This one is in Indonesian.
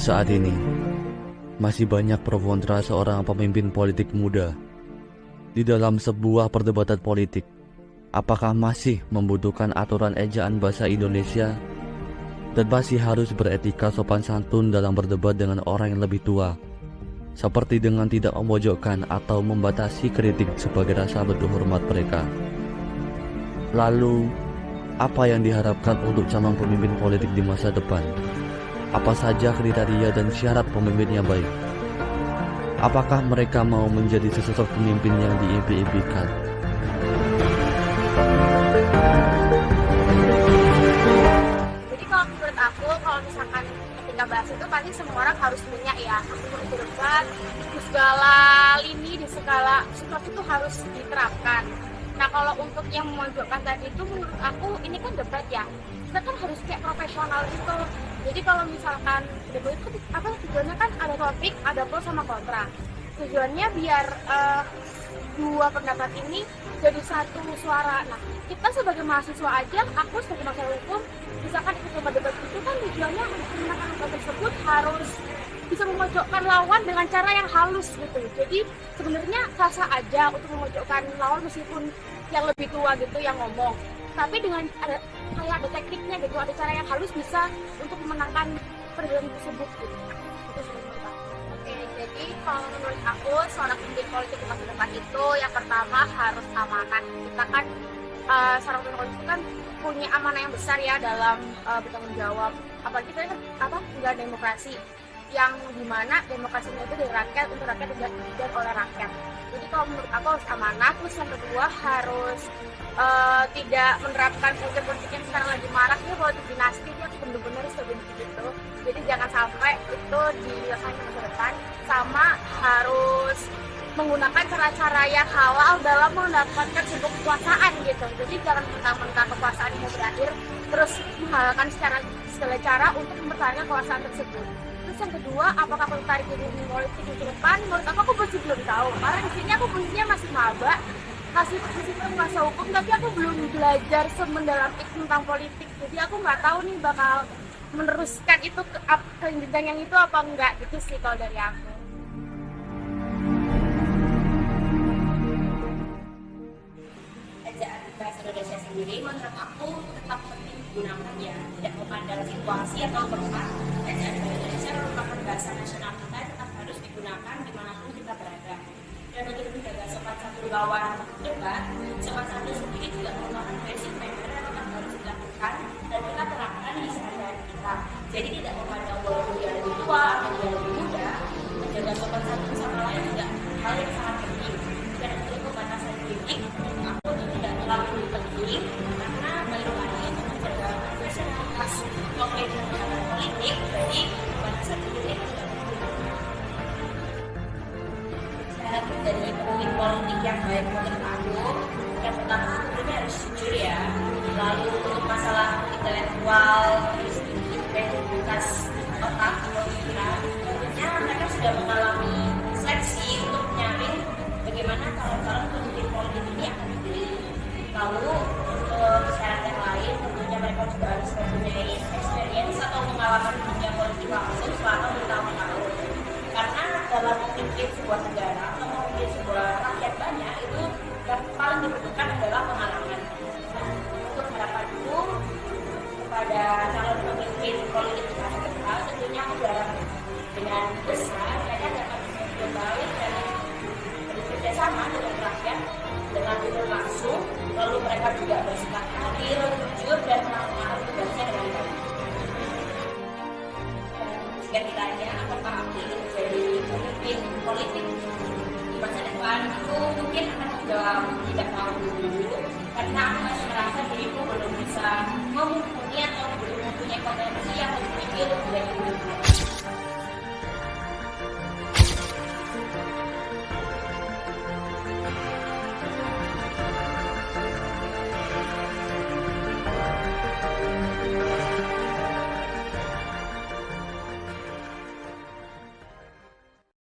Saat ini, masih banyak pro kontra seorang pemimpin politik muda. Di dalam sebuah perdebatan politik, apakah masih membutuhkan aturan ejaan bahasa Indonesia dan masih harus beretika sopan santun dalam berdebat dengan orang yang lebih tua, seperti dengan tidak memojokkan atau membatasi kritik sebagai rasa bentuk hormat mereka. Lalu, apa yang diharapkan untuk calon pemimpin politik di masa depan? Apa saja kriteria dan syarat pemimpin yang baik? Apakah mereka mau menjadi sesosok pemimpin yang diimpi-impikan? Jadi kalau menurut aku, kalau misalkan ketika bahas itu pasti semua orang harus punya ya, untuk debat di segala lini, di segala situasi itu harus diterapkan. Nah kalau untuk yang memojokkan tadi itu menurut aku ini kan debat ya, kita kan harus kayak profesional gitu. Jadi kalau misalkan debat itu apa tujuannya kan ada topik, ada pro sama kontra. Tujuannya biar dua pendapat ini jadi satu suara. Nah kita sebagai mahasiswa aja, aku sebagai mahasiswa hukum, misalkan ikut debat itu kan tujuannya untuk memenangkan debat tersebut harus bisa memojokkan lawan dengan cara yang halus gitu. Jadi sebenarnya sah aja untuk memojokkan lawan meskipun yang lebih tua gitu yang ngomong. Tapi dengan ada tekniknya gitu, ada cara yang halus bisa untuk memenangkan perdebatan tersebut gitu. Itu sebenarnya. Oke, jadi kalau menurut aku seorang pemimpin politik di masa depan itu yang pertama harus amanah. Kita kan seorang pemimpin politik kan punya amanah yang besar ya dalam bertanggung jawab. Apalagi kita kan negara demokrasi yang dimana demokrasinya itu dari rakyat untuk rakyat dan oleh rakyat. Jadi kalau menurut aku harus amanah. Terus yang kedua harus tidak menerapkan politik yang sekarang lagi marak ya, politik dinasti itu harus benar-benar sebenarnya gitu. Jadi jangan sampai itu dilaksanakan masa depan. Sama harus menggunakan cara-cara yang halal dalam mendapatkan sebuah kekuasaan gitu. Jadi jangan mentang-mentang kekuasaan ini berakhir terus menghalalkan segala cara untuk mempertahankan kekuasaan tersebut. Terus yang kedua, apakah aku tertarik di dunia politik di depan? Menurut aku masih belum tahu. Karena di sini aku posisinya masih maba, masih masa hukum, tapi aku belum belajar semendalam itu tentang politik. Jadi aku nggak tahu nih bakal meneruskan itu ke jenjang yang itu apa enggak gitu sih kalau dari aku. Ejaan bahasa Indonesia sendiri menurut aku tetap penting digunakan ya, tidak memandang situasi atau tempat. Ejaan bahasa Indonesia merupakan bahasa nasional kita, tetap harus digunakan dimanapun kita berada. Dan untuk menjaga sopan santun lawan debat, sopan santun sendiri juga merupakan basic manner yang tetap harus dilakukan dan kita terapkan di sehari-hari kita. Jadi tidak memandang walaupun dia lebih tua atau dia lebih muda, menjaga sopan santun sama lain juga hal yang sangat penting. Dan untuk pembatasan kritik, aku itu tidak terlalu penting karena balik lagi untuk menjaga profesionalitas politik, jadi pembatasan kritik tidak penting. Syarat dari pemimpin politik yang baik menurut aku, yang pertama tentunya harus jujur ya. Lalu untuk masalah intelektual, terus integritas otak atau pikiran, tentunya mereka sudah mengalami seleksi untuk menyaring bagaimana calon-calon pemimpin politik ini akan dipilih. Lalu untuk syarat yang lain, tentunya mereka juga harus mempunyai experience atau pengalaman dunia politik langsung selama bertahun-tahun. Karena dalam memimpin sebuah negara atau memimpin sebuah rakyat banyak, itu yang paling dibutuhkan adalah pengalaman. Nah, untuk harapanku kepada calon pemimpin politik di masa depan, tentunya aku berharap dengan besar mereka dapat bekerja baik dan bekerja sama dengan rakyat dengan jujur langsung, lalu mereka juga bersikap adil, jujur dan melakukan tugasnya dengan baik. Jika ditanya apakah aku ingin menjadi pemimpin politik di masa depan, itu mungkin akan menjawab tidak tahu dulu karena aku masih merasa diriku belum bisa memumpuni atau belum mempunyai kompetensi yang lebih tinggi untuk menjadi pemimpin.